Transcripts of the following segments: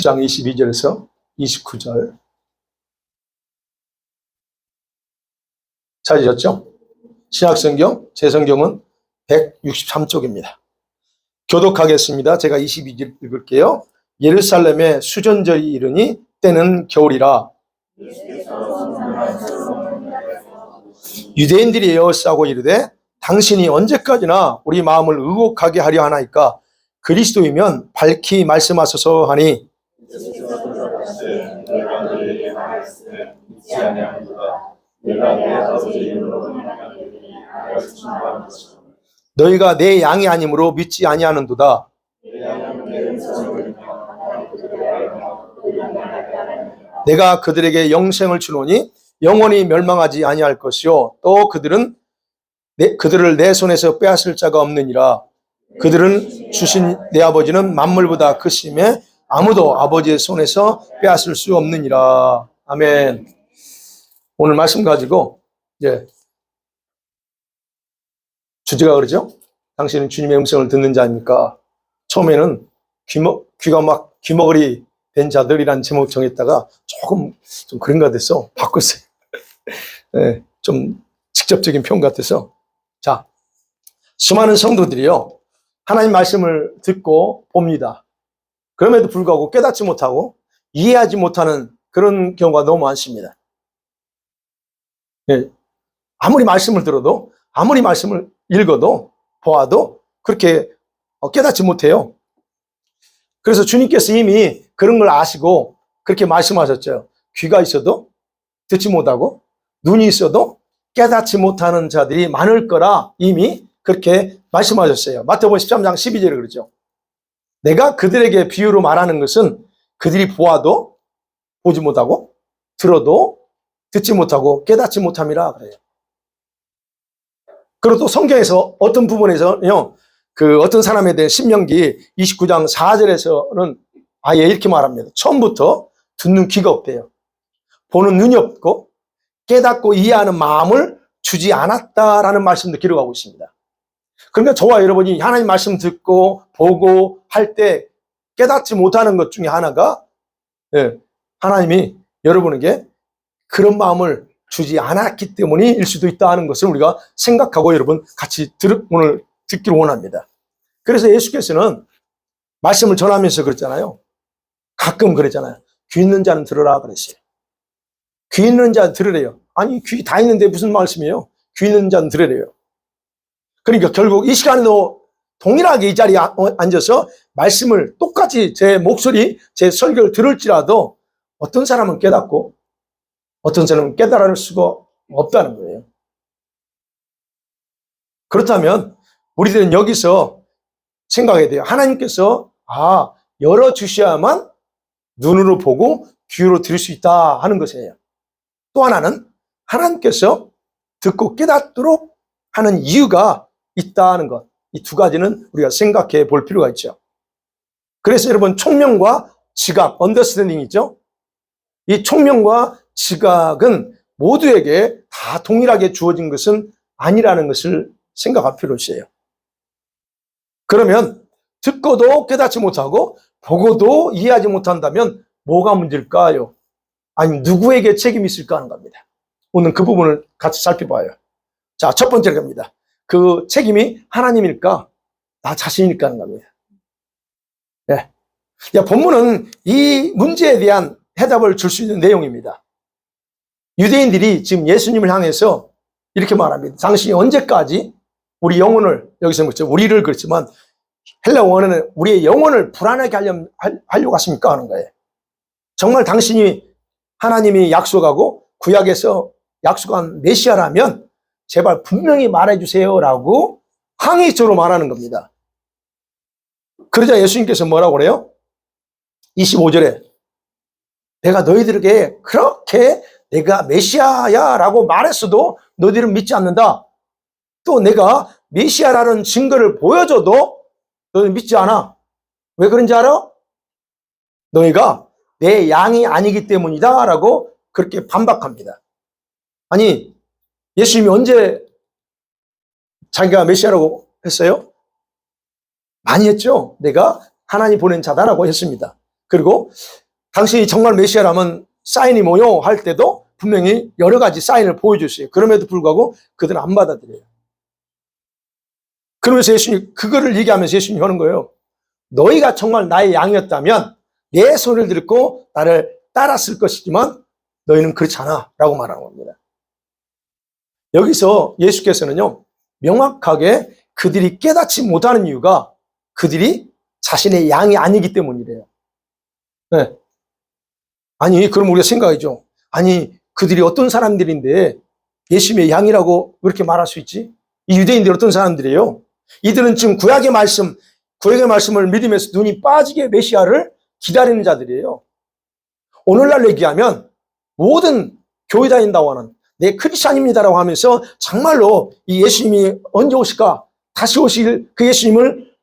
10장 22절에서 29절 찾으셨죠? 신약성경, 제 성경은 163쪽입니다. 교독하겠습니다. 제가 22절 읽을게요. 예루살렘에 수전절이 이르니 때는 겨울이라 유대인들이 에워싸고 이르되 당신이 언제까지나 우리 마음을 의혹하게 하려 하나이까 그리스도이면 밝히 말씀하소서 하니 너희가 내 양이 아니므로 믿지 아니하는도다. 내가 그들에게 영생을 주노니 영원히 멸망하지 아니할 것이요 또 그들을 내 손에서 빼앗을 자가 없느니라. 그들은 주신 내 아버지는 만물보다 크심에 아무도 아버지의 손에서 빼앗을 수 없느니라. 아멘. 오늘 말씀 가지고 이제 주제가 그러죠. 당신은 주님의 음성을 듣는 자입니까? 처음에는 귀가 막 귀머거리 된 자들이라는 제목 정했다가 조금 좀 그런 것 같아서 바꿨어요. 네, 좀 직접적인 표현 같아서. 자, 수많은 성도들이요 하나님 말씀을 듣고 봅니다. 그럼에도 불구하고 깨닫지 못하고 이해하지 못하는 그런 경우가 너무 많습니다. 네, 아무리 말씀을 들어도 아무리 말씀을 읽어도 보아도 그렇게 깨닫지 못해요. 그래서 주님께서 이미 그런 걸 아시고 그렇게 말씀하셨죠. 귀가 있어도 듣지 못하고 눈이 있어도 깨닫지 못하는 자들이 많을 거라 이미 그렇게 말씀하셨어요. 마태복음 13장 12절에 그러죠. 내가 그들에게 비유로 말하는 것은 그들이 보아도 보지 못하고 들어도 듣지 못하고 깨닫지 못함이라 그래요. 그리고 또 성경에서 어떤 부분에서요, 어떤 사람에 대해 신명기 29장 4절에서는 아예 이렇게 말합니다. 처음부터 듣는 귀가 없대요. 보는 눈이 없고 깨닫고 이해하는 마음을 주지 않았다라는 말씀도 기록하고 있습니다. 그러니까 저와 여러분이 하나님 말씀 듣고 보고 할 때 깨닫지 못하는 것 중에 하나가 하나님이 여러분에게 그런 마음을 주지 않았기 때문일 수도 있다는 것을 우리가 생각하고 여러분 같이 오늘 듣기를 원합니다. 그래서 예수께서는 말씀을 전하면서 그랬잖아요. 가끔 그랬잖아요. 귀 있는 자는 들으라 그랬어요. 귀 있는 자 들으래요. 아니 귀 다 있는데 무슨 말씀이에요? 귀 있는 자는 들으래요. 그러니까 결국 이 시간에도 동일하게 이 자리에 앉아서 말씀을 똑같이 제 목소리, 제 설교를 들을지라도 어떤 사람은 깨닫고 어떤 사람은 깨달을 수가 없다는 거예요. 그렇다면 우리들은 여기서 생각해야 돼요. 하나님께서 열어주셔야만 눈으로 보고 귀로 들을 수 있다 하는 것이에요. 또 하나는 하나님께서 듣고 깨닫도록 하는 이유가 있다는 것. 이 두 가지는 우리가 생각해 볼 필요가 있죠. 그래서 여러분 총명과 지각, 언더스탠딩 있죠? 이 총명과 지각은 모두에게 다 동일하게 주어진 것은 아니라는 것을 생각할 필요가 있어요. 그러면 듣고도 깨닫지 못하고 보고도 이해하지 못한다면 뭐가 문제일까요? 아니면 누구에게 책임이 있을까 하는 겁니다. 오늘 그 부분을 같이 살펴봐요. 자, 첫 번째 겁니다. 그 책임이 하나님일까? 나 자신일까 하는 겁니다. 네. 본문은 이 문제에 대한 해답을 줄 수 있는 내용입니다. 유대인들이 지금 예수님을 향해서 이렇게 말합니다. 당신이 언제까지 우리 영혼을, 여기서 그렇죠. 우리를 그렇지만 헬라 원어는 우리의 영혼을 불안하게 하려고 하십니까? 하는 거예요. 정말 당신이 하나님이 약속하고 구약에서 약속한 메시아라면 제발 분명히 말해주세요라고 항의적으로 말하는 겁니다. 그러자 예수님께서 뭐라고 그래요? 25절에 내가 너희들에게 그렇게 내가 메시아야라고 말했어도 너희들은 믿지 않는다. 또 내가 메시아라는 증거를 보여줘도 너희는 믿지 않아. 왜 그런지 알아? 너희가 내 양이 아니기 때문이다 라고 그렇게 반박합니다. 아니 예수님이 언제 자기가 메시아라고 했어요? 많이 했죠. 내가 하나님 보낸 자다라고 했습니다. 그리고 당신이 정말 메시아라면 사인이 뭐요? 할 때도 분명히 여러 가지 사인을 보여줬어요. 그럼에도 불구하고 그들은 안 받아들여요. 그러면서 예수님, 그거를 얘기하면서 예수님이 하는 거예요. 너희가 정말 나의 양이었다면 내 소리를 듣고 나를 따랐을 것이지만 너희는 그렇지 않아 라고 말하는 겁니다. 여기서 예수께서는요, 명확하게 그들이 깨닫지 못하는 이유가 그들이 자신의 양이 아니기 때문이래요. 네. 아니, 그럼 우리가 생각하죠. 아니, 그들이 어떤 사람들인데 예수님의 양이라고 그렇게 말할 수 있지? 이 유대인들이 어떤 사람들이에요? 이들은 지금 구약의 말씀을 믿으면서 눈이 빠지게 메시아를 기다리는 자들이에요. 오늘날 얘기하면 모든 교회 다닌다고 하는 내 크리스찬입니다라고 하면서 정말로 이 예수님이 언제 오실까? 다시 오실 그 예수님을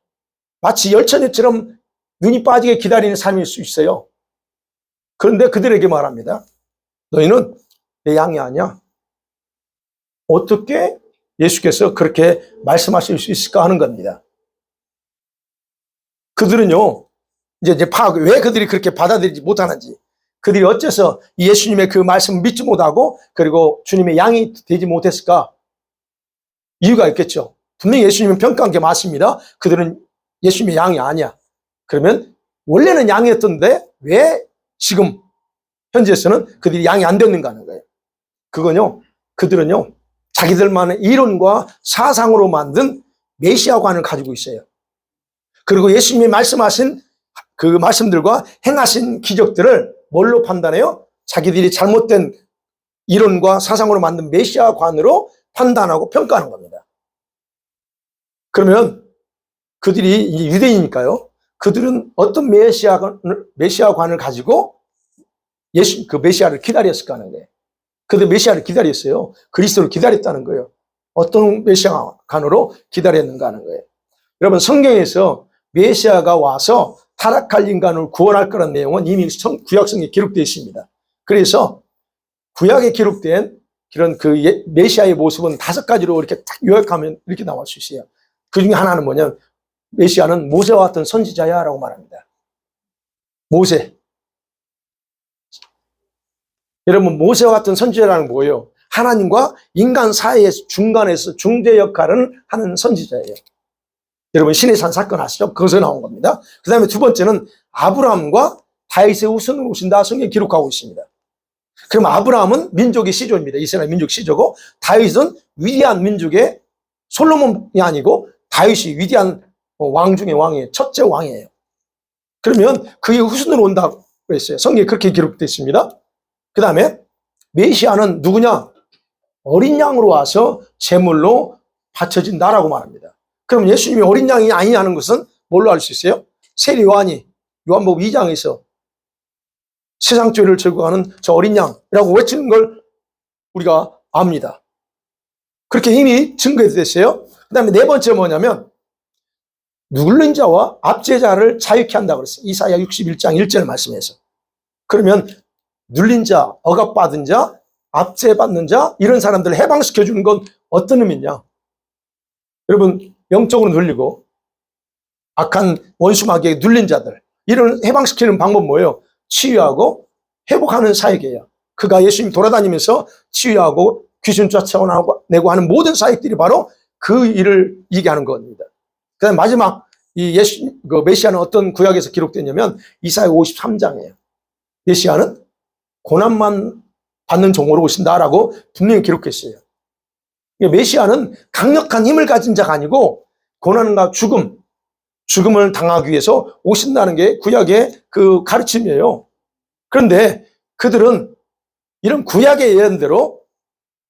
마치 열처녀처럼 눈이 빠지게 기다리는 삶일 수 있어요. 그런데 그들에게 말합니다. 너희는 내 양이 아니야. 어떻게 예수께서 그렇게 말씀하실 수 있을까 하는 겁니다. 그들은요, 이제 왜 그들이 그렇게 받아들이지 못하는지, 그들이 어째서 예수님의 그 말씀을 믿지 못하고 그리고 주님의 양이 되지 못했을까? 이유가 있겠죠. 분명히 예수님은 평가한 게 맞습니다. 그들은 예수님의 양이 아니야. 그러면 원래는 양이었던데 왜 지금 현재에서는 그들이 양이 안 됐는가 하는 거예요. 그들은요, 자기들만의 이론과 사상으로 만든 메시아관을 가지고 있어요. 그리고 예수님이 말씀하신 그 말씀들과 행하신 기적들을 뭘로 판단해요? 자기들이 잘못된 이론과 사상으로 만든 메시아관으로 판단하고 평가하는 겁니다. 그러면 그들이 유대인이니까요. 그들은 어떤 메시아관을 가지고 그 메시아를 기다렸을까 하는 거예요. 그들 메시아를 기다렸어요. 그리스도를 기다렸다는 거예요. 어떤 메시아관으로 기다렸는가 하는 거예요. 여러분, 성경에서 메시아가 와서 타락할 인간을 구원할 거라는 내용은 이미 구약성에 기록되어 있습니다. 그래서 구약에 기록된 그런 그 메시아의 모습은 5가지로 이렇게 딱 요약하면 이렇게 나올 수 있어요. 그 중에 하나는 뭐냐면 메시아는 모세와 같은 선지자야 라고 말합니다. 모세. 여러분, 모세와 같은 선지자라는 뭐예요? 하나님과 인간 사이의 중간에서 중재 역할을 하는 선지자예요. 여러분, 신의 산 사건 아시죠? 거기서 나온 겁니다. 그 다음에 두 번째는 아브라함과 다윗의 후손으로 오신다 성경에 기록하고 있습니다. 그럼 아브라함은 민족의 시조입니다. 이스라엘 민족 시조고, 다윗은 위대한 민족의 솔로몬이 아니고 다윗이 위대한 왕 중의 왕이에요. 첫째 왕이에요. 그러면 그의 후손으로 온다고 했어요. 성경에 그렇게 기록되어 있습니다. 그 다음에 메시아는 누구냐? 어린 양으로 와서 제물로 바쳐진다라고 말합니다. 그럼 예수님이 어린 양이 아니냐는 것은 뭘로 알 수 있어요? 세리 요한이 요한복음 2장에서 세상 죄를 제거하는 저 어린 양이라고 외치는 걸 우리가 압니다. 그렇게 이미 증거됐어요. 그 다음에 네 번째 뭐냐면 누굴른 자와 압제자를 자유케 한다고 그랬어요. 이사야 61장 1절 말씀에서. 그러면 눌린 자, 억압받은 자, 압제받는 자, 이런 사람들을 해방시켜 주는 건 어떤 의미냐? 여러분, 영적으로 눌리고 악한 원수마귀에 눌린 자들, 이런 해방시키는 방법 뭐예요? 치유하고 회복하는 사역이에요. 그가 예수님 돌아다니면서 치유하고 귀신 쫓아내고 하는 모든 사역들이 바로 그 일을 얘기하는 겁니다. 그 다음에 마지막 그 메시아는 어떤 구약에서 기록됐냐면 이사야 53장이에요. 메시아는 고난만 받는 종으로 오신다라고 분명히 기록했어요. 메시아는 강력한 힘을 가진 자가 아니고 고난과 죽음을 당하기 위해서 오신다는 게 구약의 그 가르침이에요. 그런데 그들은 이런 구약의 예언대로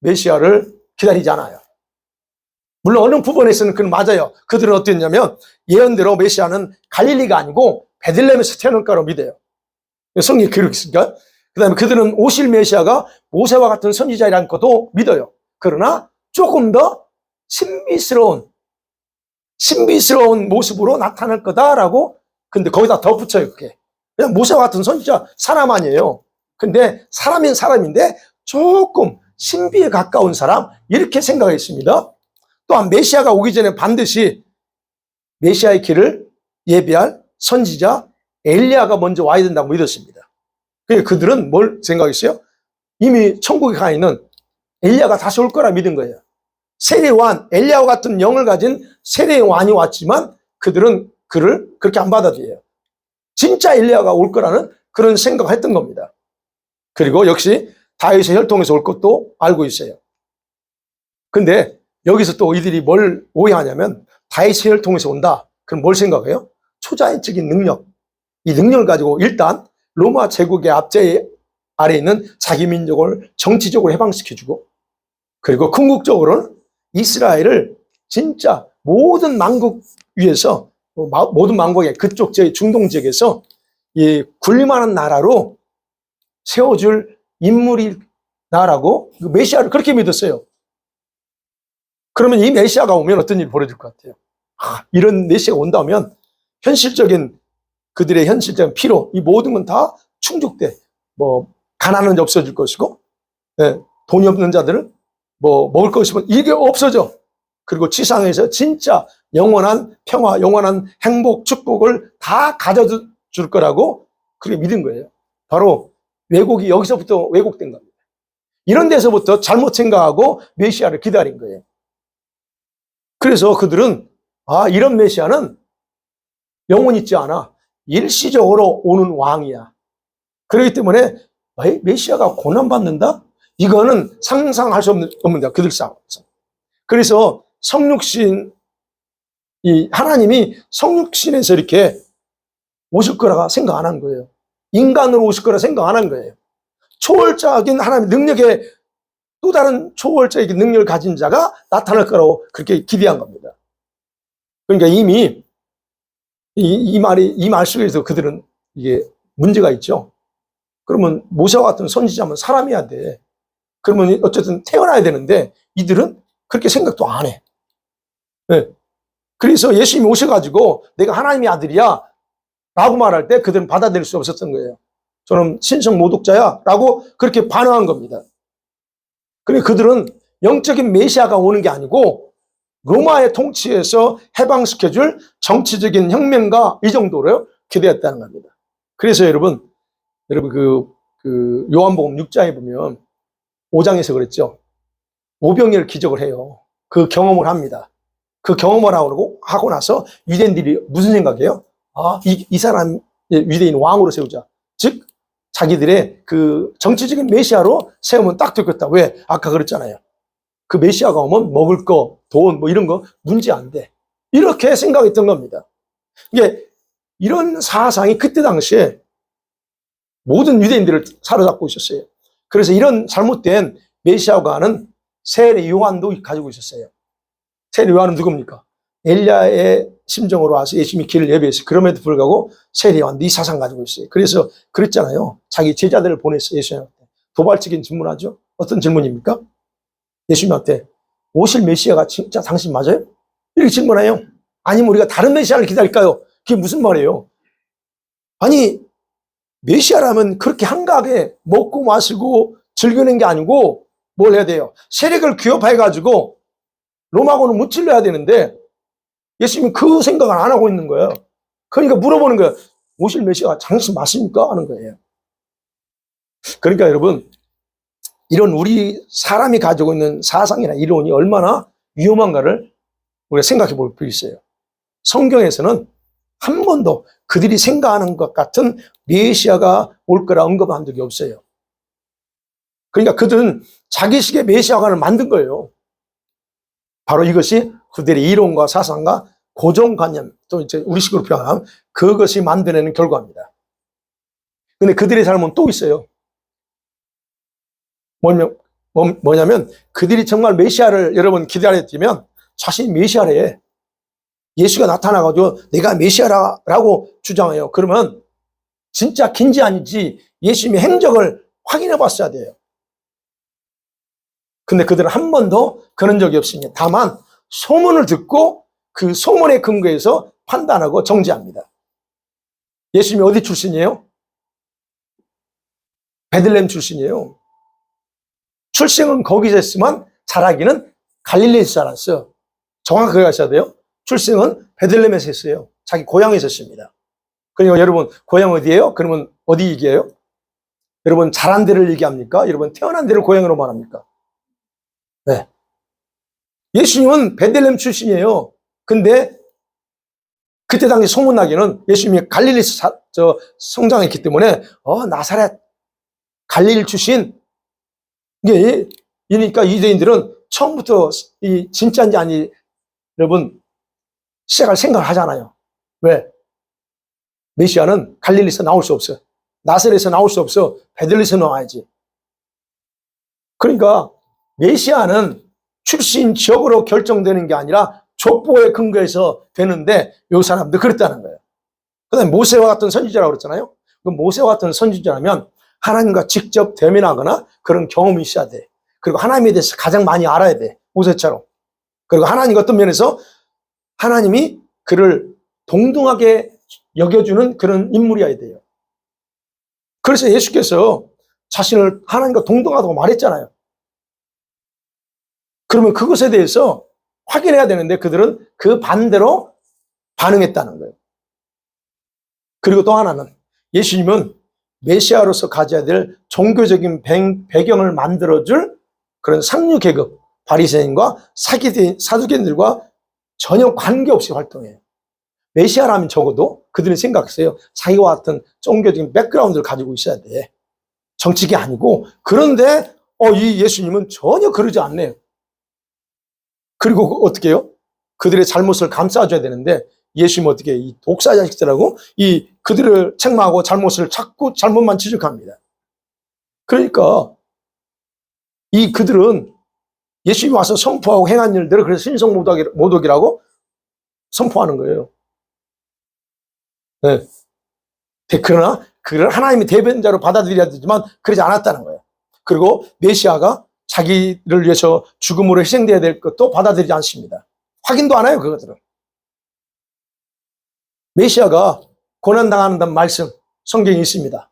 메시아를 기다리지 않아요. 물론 어느 부분에서는 그건 맞아요. 그들은 어땠냐면 예언대로 메시아는 갈릴리가 아니고 베들레헴에서 태어날 거라고 믿어요. 성경에 기록이 있으니까. 그 다음에 그들은 오실 메시아가 모세와 같은 선지자라는 것도 믿어요. 그러나 조금 더 신비스러운 모습으로 나타날 거다라고, 근데 거기다 덧붙여요, 그게. 그냥 모세와 같은 선지자, 사람 아니에요. 근데 사람인 사람인데 조금 신비에 가까운 사람, 이렇게 생각했습니다. 또한 메시아가 오기 전에 반드시 메시아의 길을 예비할 선지자 엘리야가 먼저 와야 된다고 믿었습니다. 그러니까 그들은 뭘 생각했어요? 이미 천국에 가 있는 엘리야가 다시 올 거라 믿은 거예요. 세례요한, 엘리야와 같은 영을 가진 세례요한이 왔지만 그들은 그를 그렇게 안 받아들여요. 진짜 엘리야가 올 거라는 그런 생각을 했던 겁니다. 그리고 역시 다윗의 혈통에서 올 것도 알고 있어요. 근데 여기서 또 이들이 뭘 오해하냐면 다윗의 혈통에서 온다. 그럼 뭘 생각해요? 초자연적인 능력. 이 능력을 가지고 일단 로마 제국의 압제 아래 있는 자기 민족을 정치적으로 해방시켜주고, 그리고 궁극적으로는 이스라엘을 진짜 모든 만국 위에서, 모든 만국의 그쪽 중동 지역에서 이 군림하는 나라로 세워줄 인물이 나라고 그 메시아를 그렇게 믿었어요. 그러면 이 메시아가 오면 어떤 일이 벌어질 것 같아요? 이런 메시아가 온다면 현실적인 그들의 현실적인 필요, 이 모든 건 다 충족돼. 가난은 없어질 것이고, 돈이 없는 자들은 먹을 것이 이게 없어져. 그리고 지상에서 진짜 영원한 평화, 영원한 행복, 축복을 다 가져줄 거라고 그렇게 믿은 거예요. 바로 왜곡이 여기서부터 왜곡된 겁니다. 이런 데서부터 잘못 생각하고 메시아를 기다린 거예요. 그래서 그들은 이런 메시아는 영원 있지 않아. 일시적으로 오는 왕이야. 그렇기 때문에 메시아가 고난받는다? 이거는 상상할 수 없는다. 그들 싸움에서. 그래서 성육신, 하나님이 성육신에서 이렇게 오실 거라 생각 안 한 거예요. 인간으로 오실 거라 생각 안 한 거예요. 초월적인 하나님의 능력에 또 다른 초월적인 능력을 가진 자가 나타날 거라고 그렇게 기대한 겁니다. 그러니까 이미 이 말 속에서 그들은 이게 문제가 있죠. 그러면 모세와 같은 선지자면 사람이어야 돼. 그러면 어쨌든 태어나야 되는데 이들은 그렇게 생각도 안 해. 그래서 예수님이 오셔가지고 내가 하나님의 아들이야 라고 말할 때 그들은 받아들일 수 없었던 거예요. 저는 신성 모독자야 라고 그렇게 반응한 겁니다. 그러니까 그들은 영적인 메시아가 오는 게 아니고 로마의 통치에서 해방시켜줄 정치적인 혁명가 이 정도로 기대했다는 겁니다. 그래서 여러분 그 요한복음 6장에 보면 5장에서 그랬죠. 오병이어를 기적을 해요. 그 경험을 합니다. 그 경험을 하고 나서 유대인들이 무슨 생각이에요? 이 사람 유대인 왕으로 세우자. 즉 자기들의 그 정치적인 메시아로 세우면 딱 되겠다. 왜? 아까 그랬잖아요. 그 메시아가 오면 먹을 거, 돈 이런 거 문제 안 돼. 이렇게 생각했던 겁니다. 이게 이런 사상이 그때 당시에 모든 유대인들을 사로잡고 있었어요. 그래서 이런 잘못된 메시아가 하는 세례 요한도 가지고 있었어요. 세례 요한은 누굽니까? 엘리야의 심정으로 와서 예수님이 길을 예비했어요. 그럼에도 불구하고 세례 요한도 이 사상 가지고 있어요. 그래서 그랬잖아요. 자기 제자들을 보냈어요. 예수님한테. 도발적인 질문하죠. 어떤 질문입니까? 예수님한테 오실 메시아가 진짜 당신 맞아요? 이렇게 질문해요. 아니면 우리가 다른 메시아를 기다릴까요? 그게 무슨 말이에요? 아니 메시아라면 그렇게 한가하게 먹고 마시고 즐기는 게 아니고 뭘 해야 돼요? 세력을 규합해가지고 로마군을 무찔러야 되는데 예수님은 그 생각을 안 하고 있는 거예요. 그러니까 물어보는 거예요. 오실 메시아가 당신 맞습니까? 하는 거예요. 그러니까 여러분 이런 우리 사람이 가지고 있는 사상이나 이론이 얼마나 위험한가를 우리가 생각해 볼 필요 있어요. 성경에서는 한 번도 그들이 생각하는 것 같은 메시아가 올 거라 언급한 적이 없어요. 그러니까 그들은 자기식의 메시아관을 만든 거예요. 바로 이것이 그들의 이론과 사상과 고정관념, 또 이제 우리식으로 표현하면 그것이 만들어내는 결과입니다. 근데 그들의 잘못은 또 있어요. 뭐냐면 그들이 정말 메시아를 여러분 기다렸다면 자신이 메시아래. 예수가 나타나가지고 내가 메시아라고 주장해요. 그러면 진짜 긴지 아닌지 예수님의 행적을 확인해 봤어야 돼요. 근데 그들은 한 번도 그런 적이 없습니다. 다만 소문을 듣고 그 소문에 근거해서 판단하고 정죄합니다. 예수님이 어디 출신이에요? 베들레헴 출신이에요. 출생은 거기서 했지만 자라기는 갈릴리에서 자랐어요. 정확하게 하셔야 돼요. 출생은 베들레헴에서 했어요. 자기 고향에서 했습니다. 그러니까 여러분 고향 어디예요? 그러면 어디 얘기해요? 여러분 자란 데를 얘기합니까? 여러분 태어난 데를 고향으로 말합니까? 네. 예수님은 베들레헴 출신이에요. 근데 그때 당시 소문나기는 예수님이 갈릴리에서 성장했기 때문에 나사렛 갈릴리 출신. 이게 이러니까 유대인들은 처음부터 이 진짜인지 아니 여러분 시작할 생각을 하잖아요. 왜? 메시아는 갈릴리에서 나올 수 없어. 나사렛에서 나올 수 없어. 베들레헴에서 나와야지. 그러니까 메시아는 출신 지역으로 결정되는 게 아니라 족보에 근거해서 되는데 이 사람도 그랬다는 거예요. 그 다음에 모세와 같은 선지자라고 그랬잖아요. 그 모세와 같은 선지자라면 하나님과 직접 대면하거나 그런 경험이 있어야 돼. 그리고 하나님에 대해서 가장 많이 알아야 돼. 모세처럼. 그리고 하나님 어떤 면에서 하나님이 그를 동등하게 여겨주는 그런 인물이어야 돼요. 그래서 예수께서 자신을 하나님과 동등하다고 말했잖아요. 그러면 그것에 대해서 확인해야 되는데 그들은 그 반대로 반응했다는 거예요. 그리고 또 하나는 예수님은 메시아로서 가져야 될 종교적인 배경을 만들어줄 그런 상류 계급, 바리새인과 사두개인들과 전혀 관계없이 활동해요. 메시아라면 적어도 그들은 생각했어요. 자기와 같은 종교적인 백그라운드를 가지고 있어야 돼. 정치가 아니고. 그런데 이 예수님은 전혀 그러지 않네요. 그리고 어떻게 해요? 그들의 잘못을 감싸줘야 되는데 예수님은 어떻게 해요? 이 독사 자식들하고 그들을 책망하고 잘못을 자꾸 잘못만 지적합니다. 그러니까 그들은 예수님이 와서 선포하고 행한 일들을 그래서 신성모독이라고 선포하는 거예요. 네. 그러나 그를 하나님의 대변자로 받아들여야 되지만 그러지 않았다는 거예요. 그리고 메시아가 자기를 위해서 죽음으로 희생되어야 될 것도 받아들이지 않습니다. 확인도 안 해요, 그것들은. 메시아가 고난당한다는 말씀, 성경에 있습니다.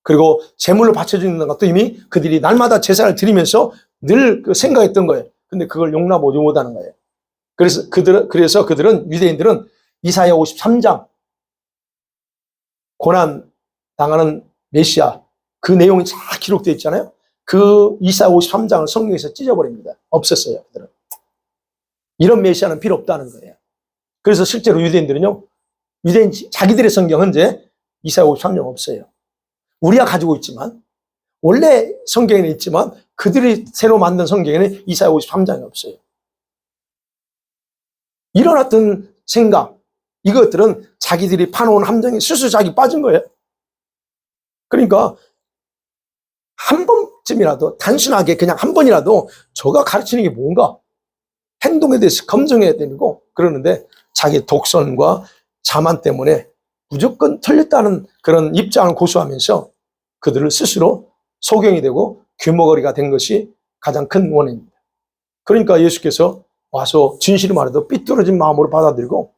그리고 제물을 바쳐주는 것도 이미 그들이 날마다 제사를 드리면서 늘 생각했던 거예요. 근데 그걸 용납하지 못하는 거예요. 그래서 그들은, 유대인들은 이사야 53장, 고난당하는 메시아, 그 내용이 잘 기록되어 있잖아요. 그 이사야 53장을 성경에서 찢어버립니다. 없었어요, 그들은. 이런 메시아는 필요 없다는 거예요. 그래서 실제로 유대인들은요, 자기들의 성경 현재 이사야 53장 없어요. 우리가 가지고 있지만, 원래 성경에는 있지만, 그들이 새로 만든 성경에는 이사야 53장이 없어요. 이런 어떤 생각, 이것들은 자기들이 파놓은 함정에 스스로 자기 빠진 거예요. 그러니까, 한 번쯤이라도, 단순하게 그냥 한 번이라도 저가 가르치는 게 뭔가, 행동에 대해서 검증해야 되고, 그러는데 자기 독선과 자만 때문에 무조건 틀렸다는 그런 입장을 고수하면서 그들을 스스로 소경이 되고 규모거리가 된 것이 가장 큰 원인입니다. 그러니까 예수께서 와서 진실을 말해도 삐뚤어진 마음으로 받아들이고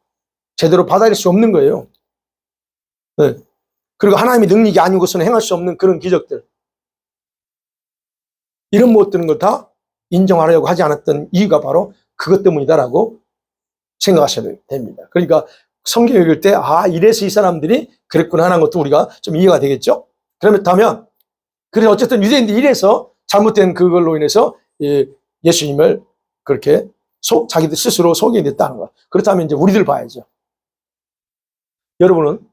제대로 받아들일 수 없는 거예요. 네. 그리고 하나님의 능력이 아닌 것은 행할 수 없는 그런 기적들. 이런 모든 걸 다 인정하려고 하지 않았던 이유가 바로 그것 때문이다라고 생각하셔야 됩니다. 그러니까 성경 읽을 때 이래서 이 사람들이 그랬구나 하는 것도 우리가 좀 이해가 되겠죠. 그렇다면 그래서 어쨌든 유대인들이 이래서 잘못된 그걸로 인해서 예수님을 그렇게 자기들 스스로 속이게 됐다는 거. 그렇다면 이제 우리들 봐야죠. 여러분은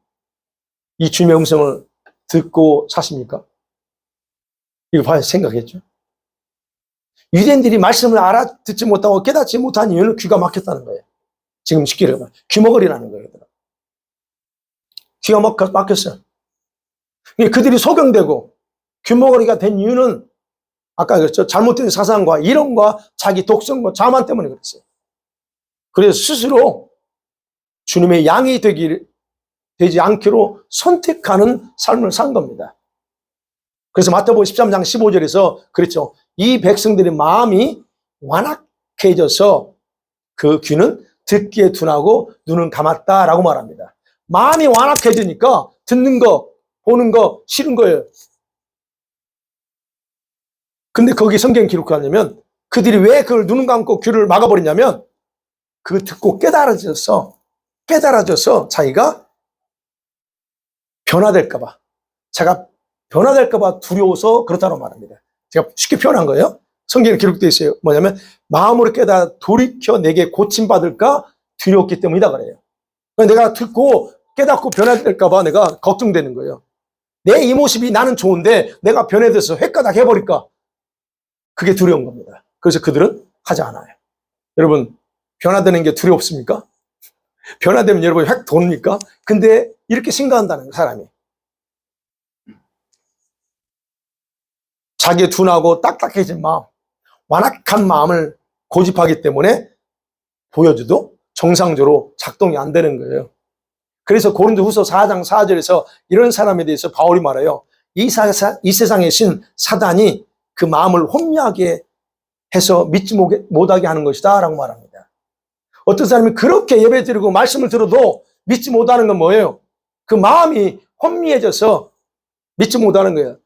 이 주님의 음성을 듣고 사십니까? 이거 봐야 생각했죠. 유대인들이 말씀을 알아듣지 못하고 깨닫지 못한 이유는 귀가 막혔다는 거예요. 지금 쉽게 말하면 귀머거리라는 거예요. 귀가 막혔어요. 그들이 소경되고 귀머거리가 된 이유는 아까 그랬죠. 잘못된 사상과 이론과 자기 독성과 자만 때문에 그랬어요. 그래서 스스로 주님의 양이 되지 않기로 선택하는 삶을 산 겁니다. 그래서 마태복음 13장 15절에서 그랬죠. 이 백성들의 마음이 완악해져서 그 귀는 듣기에 둔하고 눈은 감았다라고 말합니다. 마음이 완악해지니까 듣는 거, 보는 거 싫은 거예요. 근데 거기 성경 기록하냐면 그들이 왜 그걸 눈을 감고 귀를 막아버리냐면 그 듣고 깨달아져서 자기가 변화될까봐. 제가 변화될까봐 두려워서 그렇다고 말합니다. 제가 쉽게 표현한 거예요. 성경에 기록되어 있어요. 뭐냐면 마음으로 깨달아 돌이켜 내게 고침받을까 두려웠기 때문이다 그래요. 내가 듣고 깨닫고 변화될까봐 내가 걱정되는 거예요. 내 이 모습이 나는 좋은데 내가 변해돼서 획가닥 해버릴까? 그게 두려운 겁니다. 그래서 그들은 하지 않아요. 여러분, 변화되는 게 두렵습니까? 변화되면 여러분 획 돕니까? 근데 이렇게 생각한다는 거예요, 사람이. 자기의 둔하고 딱딱해진 마음, 완악한 마음을 고집하기 때문에 보여줘도 정상적으로 작동이 안 되는 거예요. 그래서 고린도후서 4장 4절에서 이런 사람에 대해서 바울이 말해요. 이 세상의 신 사단이 그 마음을 혼미하게 해서 믿지 못하게 하는 것이다 라고 말합니다. 어떤 사람이 그렇게 예배드리고 말씀을 들어도 믿지 못하는 건 뭐예요? 그 마음이 혼미해져서 믿지 못하는 거예요.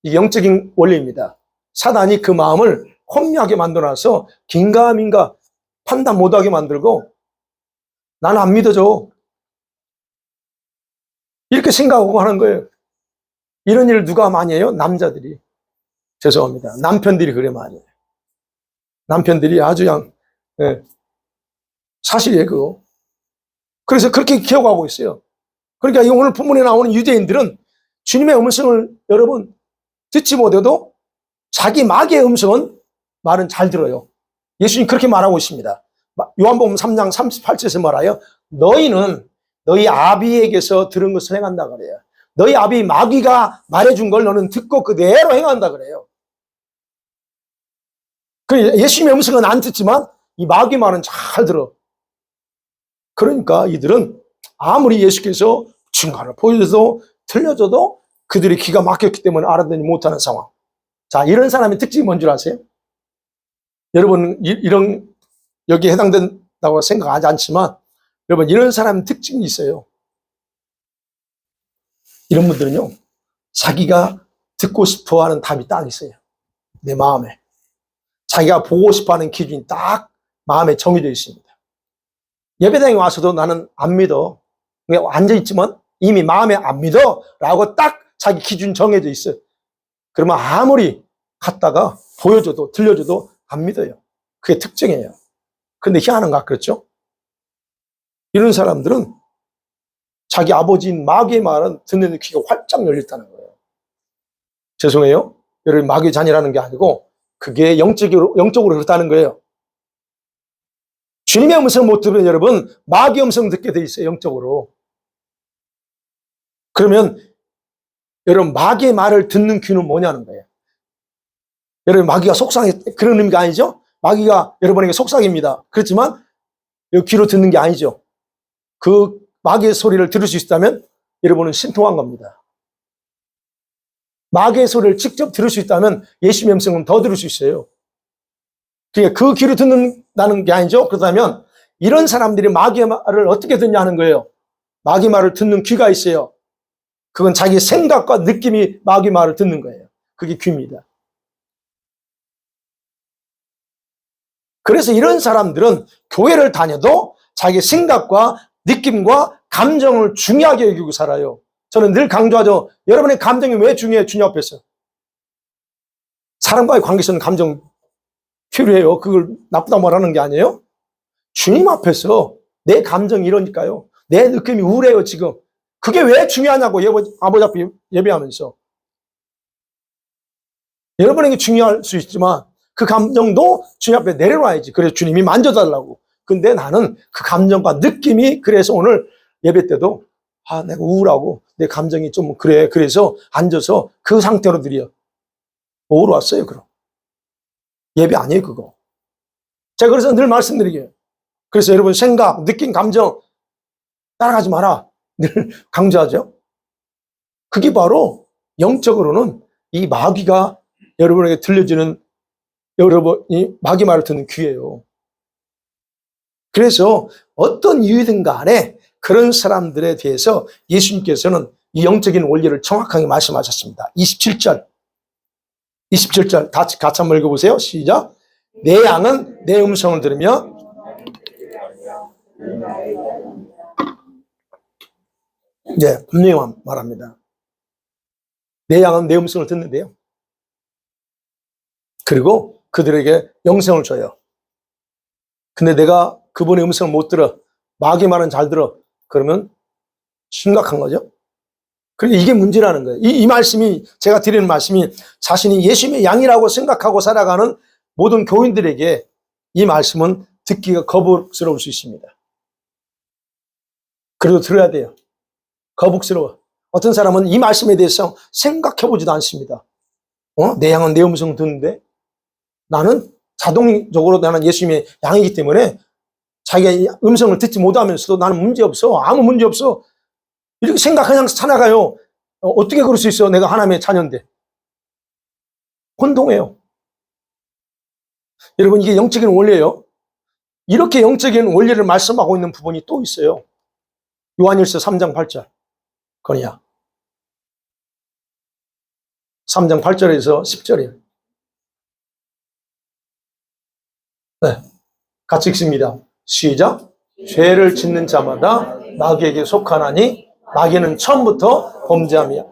이 영적인 원리입니다. 사단이 그 마음을 혼미하게 만들어놔서 긴가민가 판단 못하게 만들고 나는 안 믿어줘. 이렇게 생각하고 하는 거예요. 이런 일을 누가 많이 해요? 남자들이. 죄송합니다. 남편들이 그래 많이 해요. 남편들이 아주 그냥 사실이에요 그거. 그래서 그렇게 기억하고 있어요. 그러니까 이 오늘 본문에 나오는 유대인들은 주님의 음성을 여러분 듣지 못해도 자기 마귀의 음성은 말은 잘 들어요. 예수님 그렇게 말하고 있습니다. 요한복음 3장 38절에서 말하여 너희는 너희 아비에게서 들은 것을 행한다 그래요. 너희 아비 마귀가 말해준 걸 너는 듣고 그대로 행한다 그래요. 예수님의 음성은 안 듣지만 이 마귀 말은 잘 들어. 그러니까 이들은 아무리 예수께서 증거를 보여줘도 틀려줘도 그들이 귀가 막혔기 때문에 알아듣지 못하는 상황. 자, 이런 사람의 특징이 뭔 줄 아세요? 여러분 이런 여기에 해당된다고 생각하지 않지만 여러분 이런 사람의 특징이 있어요. 이런 분들은요 자기가 듣고 싶어하는 답이 딱 있어요. 내 마음에 자기가 보고 싶어하는 기준이 딱 마음에 정해져 있습니다. 예배당에 와서도 나는 안 믿어. 그냥 앉아있지만 이미 마음에 안 믿어 라고 딱 자기 기준 정해져 있어요. 그러면 아무리 갔다가 보여줘도 들려줘도 안 믿어요. 그게 특징이에요. 근데 희한한가 그렇죠? 이런 사람들은 자기 아버지인 마귀의 말은 듣는 귀가 활짝 열렸다는 거예요. 죄송해요. 여러분 마귀의 자녀라는 게 아니고 그게 영적으로 그렇다는 거예요. 주님의 음성을 못 들으면 여러분 마귀의 음성 듣게 돼 있어요. 영적으로. 그러면 여러분 마귀의 말을 듣는 귀는 뭐냐는 거예요. 여러분 마귀가 속상해 그런 의미가 아니죠. 마귀가 여러분에게 속삭입니다. 그렇지만 귀로 듣는 게 아니죠. 그 마귀의 소리를 들을 수 있다면 여러분은 신통한 겁니다. 마귀의 소리를 직접 들을 수 있다면 예수님의 음성은 더 들을 수 있어요. 그러니까 그 귀로 듣는다는 게 아니죠. 그렇다면 이런 사람들이 마귀의 말을 어떻게 듣냐 하는 거예요. 마귀 말을 듣는 귀가 있어요. 그건 자기 생각과 느낌이 마귀 말을 듣는 거예요. 그게 귀입니다. 그래서 이런 사람들은 교회를 다녀도 자기 생각과 느낌과 감정을 중요하게 여기고 살아요. 저는 늘 강조하죠. 여러분의 감정이 왜 중요해요? 주님 앞에서. 사람과의 관계에서는 감정 필요해요. 그걸 나쁘다고 말하는 게 아니에요. 주님 앞에서 내 감정이 이러니까요. 내 느낌이 우울해요 지금. 그게 왜 중요하냐고 아버지 앞에 예배하면서. 여러분에게 중요할 수 있지만 그 감정도 주님 앞에 내려놔야지. 그래서 주님이 만져달라고. 근데 나는 그 감정과 느낌이 그래서 오늘 예배 때도 내가 우울하고 내 감정이 좀 그래. 그래서 앉아서 그 상태로 드려. 뭐로 왔어요 그럼? 예배 아니에요 그거. 제가 그래서 늘 말씀드리게요. 그래서 여러분 생각, 느낌, 감정 따라가지 마라. 늘 강조하죠. 그게 바로 영적으로는 이 마귀가 여러분에게 들려주는 여러분이 마귀 말을 듣는 귀예요. 그래서 어떤 이유든 간에 그런 사람들에 대해서 예수님께서는 이 영적인 원리를 정확하게 말씀하셨습니다. 27절 같이 한번 읽어보세요. 시작. 내 양은 내 음성을 들으며 이제 분명히 말합니다. 내 양은 내 음성을 듣는데요. 그리고 그들에게 영생을 줘요. 근데 내가 그분의 음성을 못 들어. 마귀 말은 잘 들어. 그러면 심각한 거죠. 그러니까 이게 문제라는 거예요. 이 말씀이, 제가 드리는 말씀이 자신이 예수님의 양이라고 생각하고 살아가는 모든 교인들에게 이 말씀은 듣기가 거북스러울 수 있습니다. 그래도 들어야 돼요. 거북스러워. 어떤 사람은 이 말씀에 대해서 생각해보지도 않습니다. 내 양은 내 음성 듣는데 나는 자동적으로 나는 예수님의 양이기 때문에 자기가 음성을 듣지 못하면서도 나는 문제없어. 아무 문제없어. 이렇게 생각하면서 살아가요. 어떻게 그럴 수 있어? 내가 하나님의 자녀인데. 혼동해요. 여러분, 이게 영적인 원리예요. 이렇게 영적인 원리를 말씀하고 있는 부분이 또 있어요. 요한일서 3장 8절. 거냐? 3장 8절에서 10절이에요. 네. 같이 읽습니다. 시작. 죄를 짓는 자마다 마귀에게 속하나니 마귀는 처음부터 범죄함이야.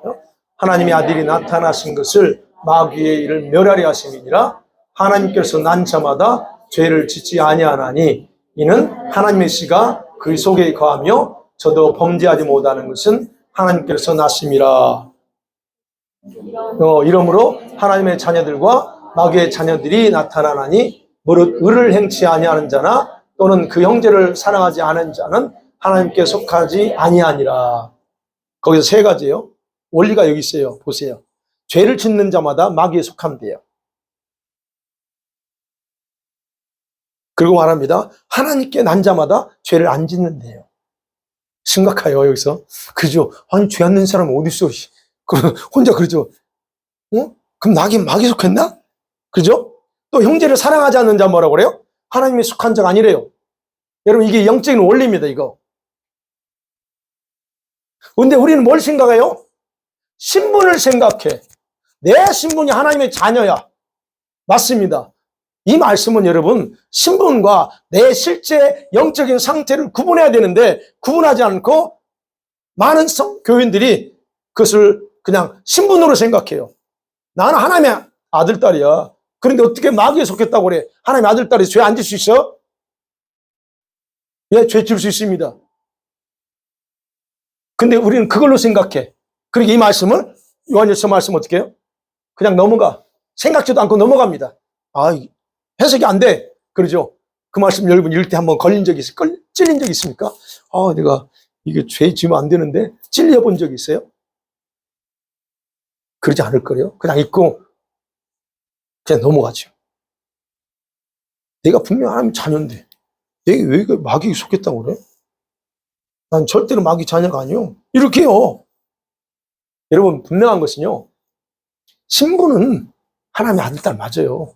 하나님의 아들이 나타나신 것을 마귀의 일을 멸하려 하심이니라. 하나님께서 난 자마다 죄를 짓지 아니하나니 이는 하나님의 씨가 그 속에 거하며 저도 범죄하지 못하는 것은 하나님께서 나심이라. 이러므로 하나님의 자녀들과 마귀의 자녀들이 나타나나니 무릇 의를 행치 아니하는 자나 또는 그 형제를 사랑하지 않은 자는 하나님께 속하지 아니하니라. 거기서 세 가지예요. 원리가 여기 있어요. 보세요. 죄를 짓는 자마다 마귀에 속하면 돼요. 그리고 말합니다. 하나님께 난 자마다 죄를 안 짓는데요. 심각해요, 여기서. 그죠? 아니, 죄 안 낸 사람은 어디 있어? 혼자 그러죠. 그럼 마귀에 속했나? 그죠? 또 형제를 사랑하지 않는 자 뭐라고 그래요? 하나님이 속한 자가 아니래요. 여러분, 이게 영적인 원리입니다, 이거. 근데 우리는 뭘 생각해요? 신분을 생각해. 내 신분이 하나님의 자녀야. 맞습니다. 이 말씀은 여러분, 신분과 내 실제 영적인 상태를 구분해야 되는데 구분하지 않고 많은 교인들이 그것을 그냥 신분으로 생각해요. 나는 하나님의 아들, 딸이야. 그런데 어떻게 마귀에 속했다고 그래? 하나님의 아들, 딸이 죄 안 질 수 있어? 예, 죄 질 수 있습니다. 근데 우리는 그걸로 생각해. 그리고 이 말씀을, 요한일서 말씀 어떻게 해요? 그냥 넘어가. 생각지도 않고 넘어갑니다. 해석이 안 돼. 그러죠? 그 말씀 여러분 읽을 때 한번 걸린 적이 있어요? 찔린 적이 있습니까? 내가 이게 죄 지으면 안 되는데 찔려본 적이 있어요? 그러지 않을 거예요. 그냥 읽고 그냥 넘어가죠. 내가 분명 하나님 자녀인데 내가 왜 마귀에 속했다고 그래? 난 절대로 마귀 자녀가 아니요. 이렇게요. 여러분, 분명한 것은요. 신분은 하나님의 아들, 딸 맞아요.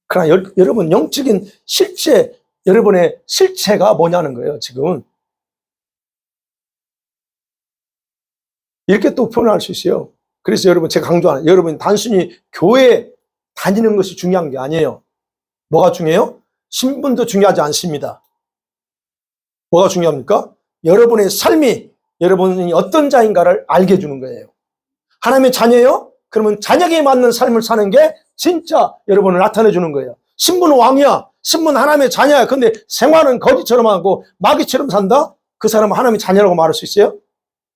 그러나 여러분 영적인 실체, 여러분의 실체가 뭐냐는 거예요, 지금. 이렇게 또 표현할 수 있어요. 그래서 여러분, 제가 강조하는, 여러분 단순히 교회 다니는 것이 중요한 게 아니에요. 뭐가 중요해요? 신분도 중요하지 않습니다. 뭐가 중요합니까? 여러분의 삶이 여러분이 어떤 자인가를 알게 해주는 거예요. 하나님의 자녀예요? 그러면 자녀에게 맞는 삶을 사는 게 진짜 여러분을 나타내 주는 거예요. 신분은 왕이야. 신분은 하나님의 자녀야. 근데 생활은 거지처럼 하고 마귀처럼 산다? 그 사람은 하나님의 자녀라고 말할 수 있어요?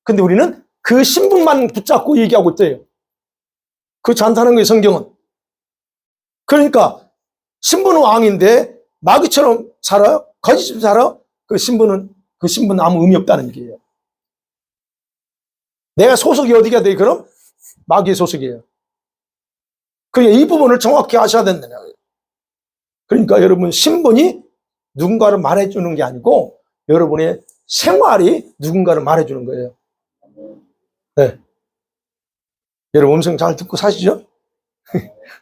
근데 우리는 그 신분만 붙잡고 얘기하고 있대요. 그렇지 않다는 거예요, 성경은. 그러니까 신분은 왕인데 마귀처럼 살아요? 거지처럼 살아? 그 신분은 아무 의미 없다는 얘기예요. 내가 소속이 어디가 돼? 그럼 마귀의 소속이에요. 그러니까 이 부분을 정확히 아셔야 된다는 거예요. 그러니까 여러분 신분이 누군가를 말해주는 게 아니고 여러분의 생활이 누군가를 말해주는 거예요. 네. 여러분 음성 잘 듣고 사시죠?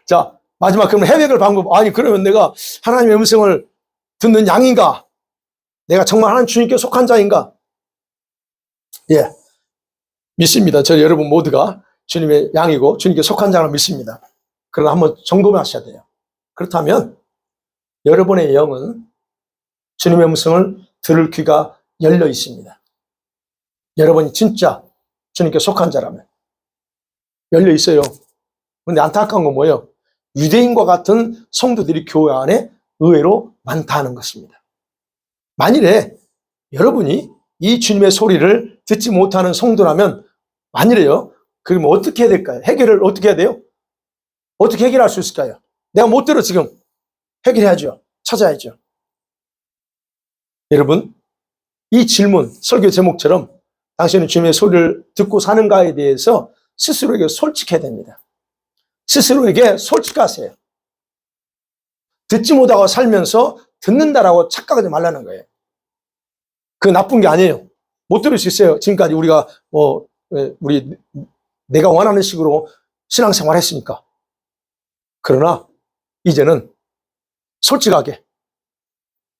자, 마지막 그럼 해석을 방법. 그러면 내가 하나님의 음성을 듣는 양인가? 내가 정말 하나님 주님께 속한 자인가? 예. 믿습니다. 저 여러분 모두가 주님의 양이고 주님께 속한 자를 믿습니다. 그러나 한번 점검하셔야 돼요. 그렇다면 여러분의 영은 주님의 음성을 들을 귀가 열려 있습니다. 여러분이 진짜 주님께 속한 자라면 열려 있어요. 근데 안타까운 건 뭐예요? 유대인과 같은 성도들이 교회 안에 의외로 많다는 것입니다. 만일에 여러분이 이 주님의 소리를 듣지 못하는 성도라면 만일에요, 그러면 어떻게 해야 될까요? 해결을 어떻게 해야 돼요? 어떻게 해결할 수 있을까요? 내가 못 들어 지금. 해결해야죠. 찾아야죠. 여러분, 이 질문, 설교 제목처럼 당신은 주님의 소리를 듣고 사는가에 대해서 스스로에게 솔직해야 됩니다. 스스로에게 솔직하세요. 듣지 못하고 살면서 듣는다라고 착각하지 말라는 거예요. 그거 나쁜 게 아니에요. 못 들을 수 있어요. 지금까지 우리가 내가 원하는 식으로 신앙생활 했으니까. 그러나 이제는 솔직하게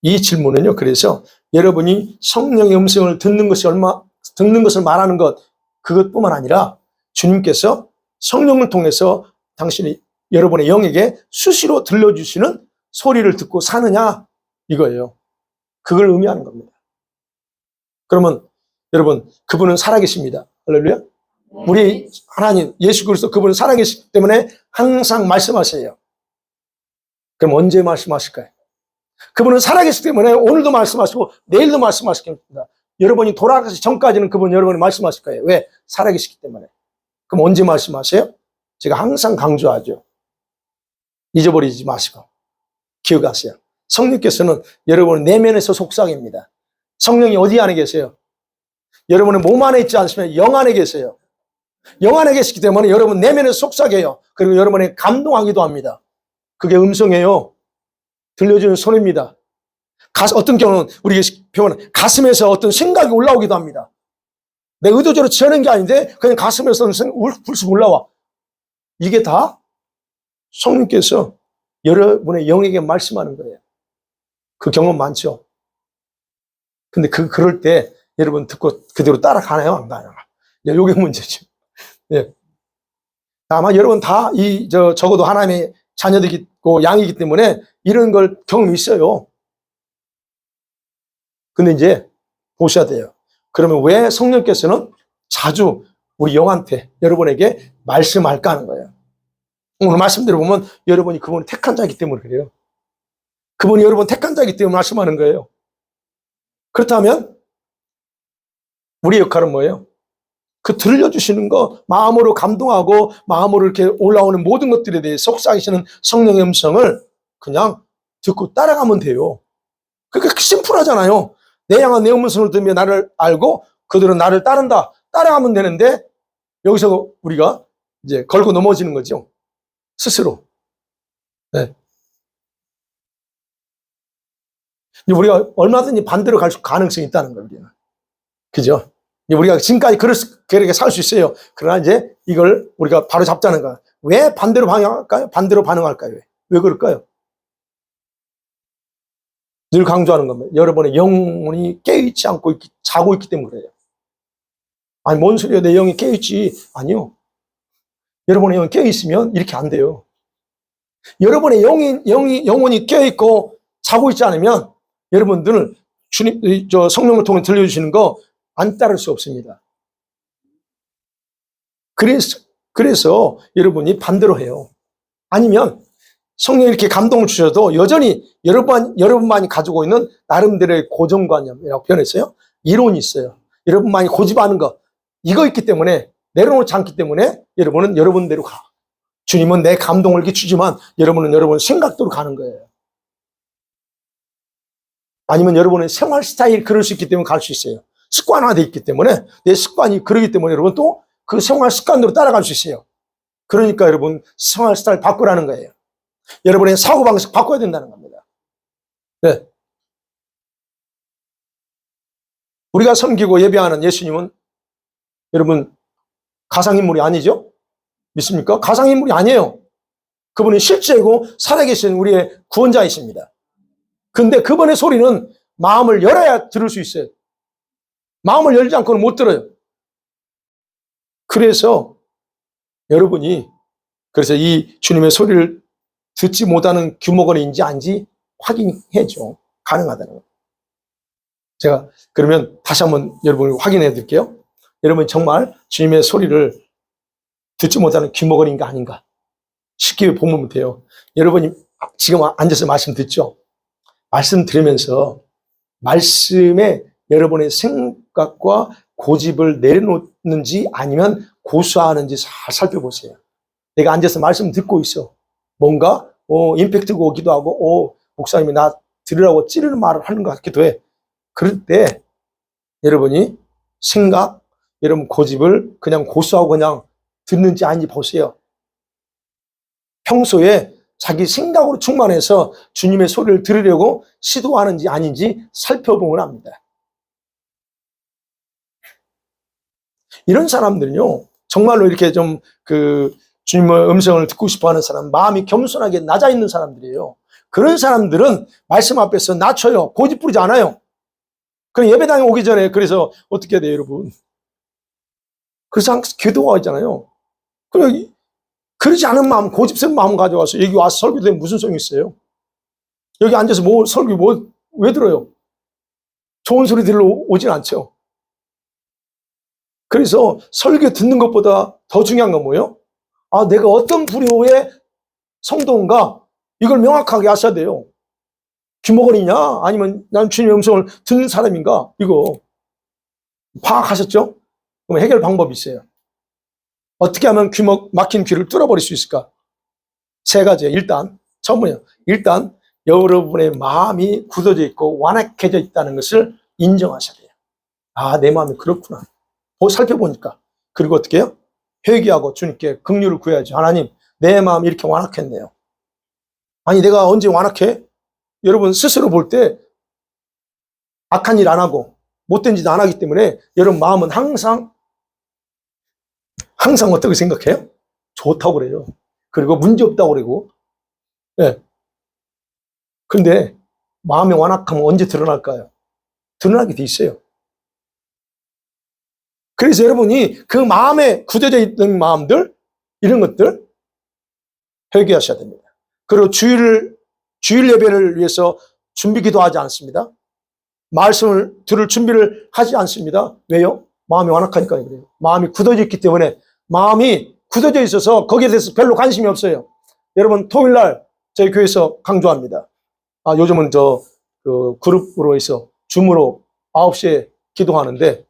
이 질문은요. 그래서 여러분이 성령의 음성을 듣는 것을 말하는 것, 그것뿐만 아니라 주님께서 성령을 통해서 당신이 여러분의 영에게 수시로 들려주시는 소리를 듣고 사느냐, 이거예요. 그걸 의미하는 겁니다. 그러면 여러분, 그분은 살아계십니다. 할렐루야. 우리 하나님 예수 그리스도, 그분은 살아계시기 때문에 항상 말씀하세요. 그럼 언제 말씀하실까요? 그분은 살아계시기 때문에 오늘도 말씀하시고 내일도 말씀하실 겁니다. 여러분이 돌아가기 전까지는 그분 여러분이 말씀하실 거예요. 왜? 살아계시기 때문에. 그럼 언제 말씀하세요? 제가 항상 강조하죠. 잊어버리지 마시고 기억하세요. 성령께서는 여러분 내면에서 속삭입니다. 성령이 어디 안에 계세요? 여러분의 몸 안에 있지 않으시면 영 안에 계세요. 영 안에 계시기 때문에 여러분 내면에서 속삭여요. 그리고 여러분의 감동하기도 합니다. 그게 음성이에요. 들려주는 소리입니다. 어떤 경우는 우리 표현은 가슴에서 어떤 생각이 올라오기도 합니다. 내 의도적으로 지어낸 게 아닌데 그냥 가슴에서 불쑥 올라와. 이게 다 성령께서 여러분의 영에게 말씀하는 거예요. 그 경험 많죠? 근데 그럴 때 여러분 듣고 그대로 따라가나요? 안 가나요? 이게 문제죠. 예. 아마 여러분 다 적어도 하나님의 자녀들이고 양이기 때문에 이런 걸 경험이 있어요. 근데 이제 보셔야 돼요. 그러면 왜 성령께서는 자주 우리 영한테 여러분에게 말씀할까 하는 거예요. 오늘 말씀대로 보면 여러분이 그분을 택한 자이기 때문에 그래요. 그분이 여러분 택한 자이기 때문에 말씀하는 거예요. 그렇다면 우리 역할은 뭐예요? 그 들려주시는 거, 마음으로 감동하고 마음으로 이렇게 올라오는 모든 것들에 대해 속삭이시는 성령의 음성을 그냥 듣고 따라가면 돼요. 그러니까 심플하잖아요. 내 양은 내 음성을 들으며 나를 알고 그들은 나를 따른다. 따라가면 되는데 여기서 우리가 이제 걸고 넘어지는 거죠. 스스로. 네. 우리가 얼마든지 반대로 갈 가능성이 있다는 거예요. 우리는. 그죠? 우리가 지금까지 그렇게 살 수 있어요. 그러나 이제 이걸 우리가 바로 잡자는 거야. 왜 반대로 반응할까요? 반대로 반응할까요? 왜 그럴까요? 늘 강조하는 겁니다. 여러분의 영혼이 깨어있지 않고 자고 있기 때문에 그래요. 아니, 뭔 소리야? 내 영이 깨어있지. 아니요. 여러분의 영이 깨어있으면 이렇게 안 돼요. 여러분의 영혼이 깨어있고 자고 있지 않으면 여러분들은 성령을 통해 들려주시는 거 안 따를 수 없습니다. 그래서 여러분이 반대로 해요. 아니면 성령이 이렇게 감동을 주셔도 여전히 여러분만이 가지고 있는 나름대로의 고정관념이라고 표현했어요. 이론이 있어요. 여러분만이 고집하는 거, 이거 있기 때문에 내려놓지 않기 때문에 여러분은 여러분대로 가. 주님은 내 감동을 이렇게 주지만 여러분은 여러분 생각대로 가는 거예요. 아니면 여러분의 생활 스타일이 그럴 수 있기 때문에 갈 수 있어요. 습관화되어 있기 때문에 내 습관이 그러기 때문에 여러분 또 그 생활 습관대로 따라갈 수 있어요. 그러니까 여러분 생활 스타일 바꾸라는 거예요. 여러분의 사고방식 바꿔야 된다는 겁니다. 네. 우리가 섬기고 예배하는 예수님은 여러분 가상인물이 아니죠? 믿습니까? 가상인물이 아니에요. 그분은 실제고 살아계신 우리의 구원자이십니다. 근데 그분의 소리는 마음을 열어야 들을 수 있어요. 마음을 열지 않고는 못 들어요. 그래서 여러분이 이 주님의 소리를 듣지 못하는 규모건인지 아닌지 확인해줘. 가능하다는 거예요. 제가 그러면 다시 한번 여러분을 확인해 드릴게요. 여러분 정말 주님의 소리를 듣지 못하는 귀머거리인가 아닌가 쉽게 보면 돼요. 여러분이 지금 앉아서 말씀 듣죠? 말씀 들으면서 말씀에 여러분의 생각과 고집을 내려놓는지 아니면 고수하는지 잘 살펴보세요. 내가 앉아서 말씀 듣고 있어. 뭔가 임팩트가 오기도 하고 목사님이 나 들으라고 찌르는 말을 하는 것 같기도 해. 그럴 때 여러분이 생각, 여러분 고집을 그냥 고수하고 그냥 듣는지 아닌지 보세요. 평소에 자기 생각으로 충만해서 주님의 소리를 들으려고 시도하는지 아닌지 살펴보면 합니다. 이런 사람들은요, 정말로 이렇게 좀 주님의 음성을 듣고 싶어 하는 사람, 마음이 겸손하게 낮아 있는 사람들이에요. 그런 사람들은 말씀 앞에서 낮춰요. 고집 부리지 않아요. 그럼 예배당에 오기 전에 그래서 어떻게 해야 돼요, 여러분? 그래서 항상 기도가 있잖아요. 그러지 않은 마음, 고집스러운 마음 가져와서 여기 와서 설교되면 무슨 소용이 있어요? 여기 앉아서 왜 들어요? 좋은 소리 들으러 오진 않죠. 그래서 설교 듣는 것보다 더 중요한 건 뭐예요? 내가 어떤 부류의 성도인가? 이걸 명확하게 아셔야 돼요. 귀머거리냐? 아니면 난 주님의 음성을 듣는 사람인가? 이거 파악하셨죠? 그럼 해결 방법이 있어요. 어떻게 하면 막힌 귀를 뚫어버릴 수 있을까? 세 가지예요. 일단 처음은요. 일단 여러분의 마음이 굳어져 있고 완악해져 있다는 것을 인정하셔야 돼요. 내 마음이 그렇구나. 살펴보니까. 그리고 어떻게 해요? 회개하고 주님께 긍휼을 구해야죠. 하나님, 내 마음이 이렇게 완악했네요. 아니, 내가 언제 완악해? 여러분 스스로 볼 때 악한 일 안 하고 못된 짓 안 하기 때문에 여러분 마음은 항상 어떻게 생각해요? 좋다고 그래요. 그리고 문제 없다고 그러고. 네. 근데 마음의 완악함은 언제 드러날까요? 드러나게 돼 있어요. 그래서 여러분이 그 마음에 굳어져 있는 마음들, 이런 것들 회개하셔야 됩니다. 그리고 주일 예배를 위해서 준비 기도하지 않습니다. 말씀을 들을 준비를 하지 않습니다. 왜요? 마음이 완악하니까 그래요. 마음이 굳어져 있기 때문에. 마음이 굳어져 있어서 거기에 대해서 별로 관심이 없어요. 여러분 토요일날 저희 교회에서 강조합니다. 요즘은 그룹으로 해서 줌으로 9시에 기도하는데,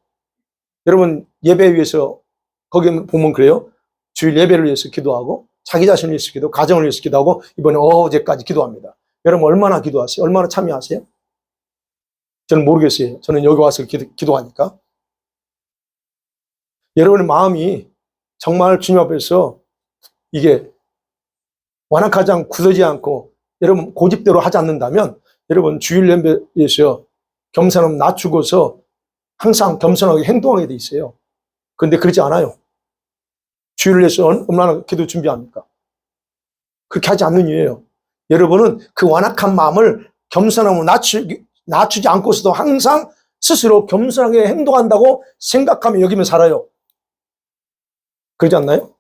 여러분 예배 위해서 거기 보면 그래요. 주일 예배를 위해서 기도하고 자기 자신을 위해서 기도, 가정을 위해서 기도하고 이번에 어제까지 기도합니다. 여러분 얼마나 기도하세요? 얼마나 참여하세요? 저는 모르겠어요. 저는 여기 와서 기도하니까. 여러분의 마음이 정말 주님 앞에서 이게 완악하지 않고 굳어지지 않고 여러분 고집대로 하지 않는다면 여러분 주일 예배에서 겸손함 낮추고서 항상 겸손하게 행동하게 돼 있어요. 그런데 그렇지 않아요. 주일을 위해서 얼마나 기도 준비합니까? 그렇게 하지 않는 이유예요. 여러분은 그 완악한 마음을 겸손함으로 낮추지 않고서도 항상 스스로 겸손하게 행동한다고 생각하며 여기면 살아요. 그러지 않나요?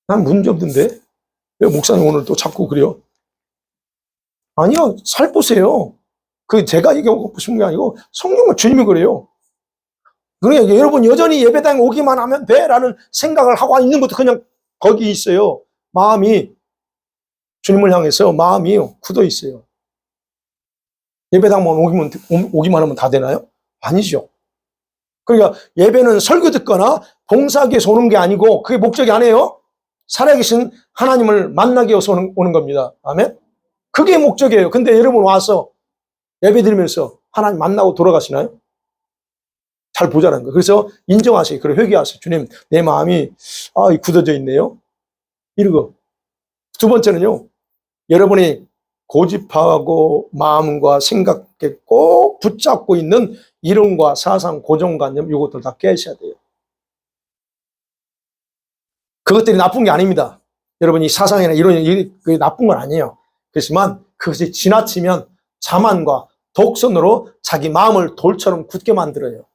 난 문제 없던데 왜 목사님 오늘 또 자꾸 그래요? 아니요, 살보세요. 제가 얘기하고 싶은 게 아니고 성경과 주님이 그래요. 그러니까 여러분 여전히 예배당에 오기만 하면 돼라는 생각을 하고 있는 것도 그냥 거기 있어요. 마음이 주님을 향해서 마음이 굳어 있어요. 예배당만 오기만 하면 다 되나요? 아니죠. 그러니까 예배는 설교 듣거나 봉사하기 위해서 오는 게 아니고 그게 목적이 아니에요. 살아계신 하나님을 만나기 위해서 오는 겁니다. 아멘? 그게 목적이에요. 근데 여러분 와서 예배 드리면서 하나님 만나고 돌아가시나요? 잘 보자는 거예요. 그래서 인정하세요. 그리고 회개하세요. 주님, 내 마음이 굳어져 있네요. 이러고. 두 번째는요. 여러분이 고집하고 마음과 생각에 꼭 붙잡고 있는 이론과 사상, 고정관념 이것들 다 깨셔야 돼요. 그것들이 나쁜 게 아닙니다. 여러분이 사상이나 이론이 그게 나쁜 건 아니에요. 그렇지만 그것이 지나치면 자만과 독선으로 자기 마음을 돌처럼 굳게 만들어요.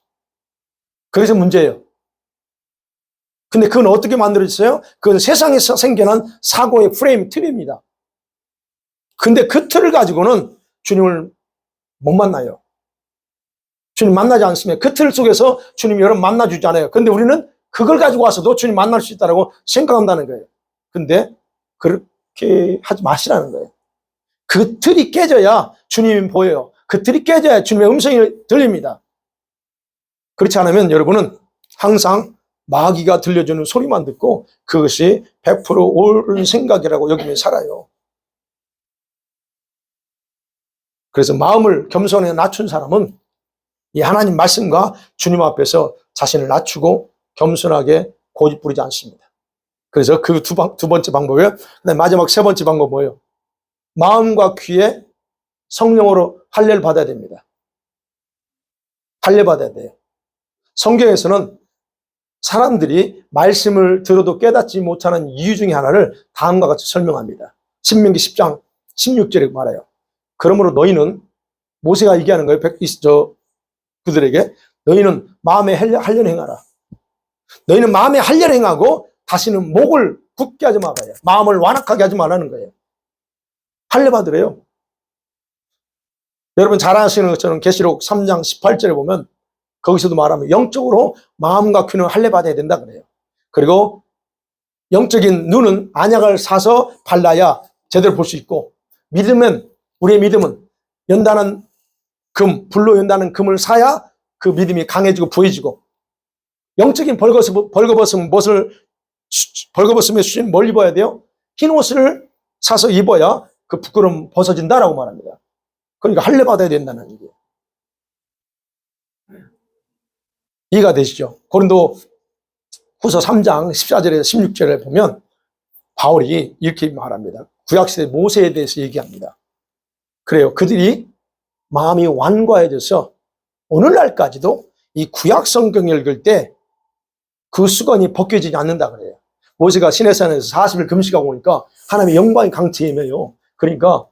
그래서 문제예요. 근데 그건 어떻게 만들어졌어요? 그건 세상에서 생겨난 사고의 프레임, 틀입니다. 근데 그 틀을 가지고는 주님을 못 만나요. 주님 만나지 않으면 그 틀 속에서 주님이 여러분 만나주잖아요. 근데 우리는 그걸 가지고 와서도 주님 만날 수 있다고 생각한다는 거예요. 근데 그렇게 하지 마시라는 거예요. 그 틀이 깨져야 주님이 보여요. 그 틀이 깨져야 주님의 음성이 들립니다. 그렇지 않으면 여러분은 항상 마귀가 들려주는 소리만 듣고 그것이 100% 옳은 생각이라고 여기며 살아요. 그래서 마음을 겸손에 낮춘 사람은 이 하나님 말씀과 주님 앞에서 자신을 낮추고 겸손하게 고집 부리지 않습니다. 그래서 그 두 번째 방법이에요. 그다음에 마지막 세 번째 방법 뭐예요? 마음과 귀에 성령으로 할례를 받아야 됩니다. 할례 받아야 돼요. 성경에서는 사람들이 말씀을 들어도 깨닫지 못하는 이유 중에 하나를 다음과 같이 설명합니다. 신명기 10장 16절에 말해요. 그러므로 너희는, 모세가 얘기하는 거예요. 그들에게 너희는 마음에 할례를 행하라. 너희는 마음에 할례를 행하고 다시는 목을 굳게 하지 말아요. 마음을 완악하게 하지 말라는 거예요. 할례 받으래요. 여러분 잘 아시는 것처럼 계시록 3장 18절에 보면 거기서도 말하면 영적으로 마음과 귀는 할례 받아야 된다 그래요. 그리고 영적인 눈은 안약을 사서 발라야 제대로 볼 수 있고, 믿으면, 우리의 믿음은 연단한 금, 불로 연다는 금을 사야 그 믿음이 강해지고 부해지고, 영적인 벌거벗음에 주님 뭘 입어야 돼요? 흰 옷을 사서 입어야 그 부끄러움 벗어진다라고 말합니다. 그러니까 할례 받아야 된다는 얘기예요. 이해가 되시죠? 고린도 후서 3장 14절에서 16절에 보면 바울이 이렇게 말합니다. 구약시대 모세에 대해서 얘기합니다. 그래요. 그들이 마음이 완고해져서 오늘날까지도 이 구약 성경을 읽을 때 그 수건이 벗겨지지 않는다 그래요. 모세가 시내산에서 40일 금식하고 오니까 하나님의 영광이 강체임해요. 그러니까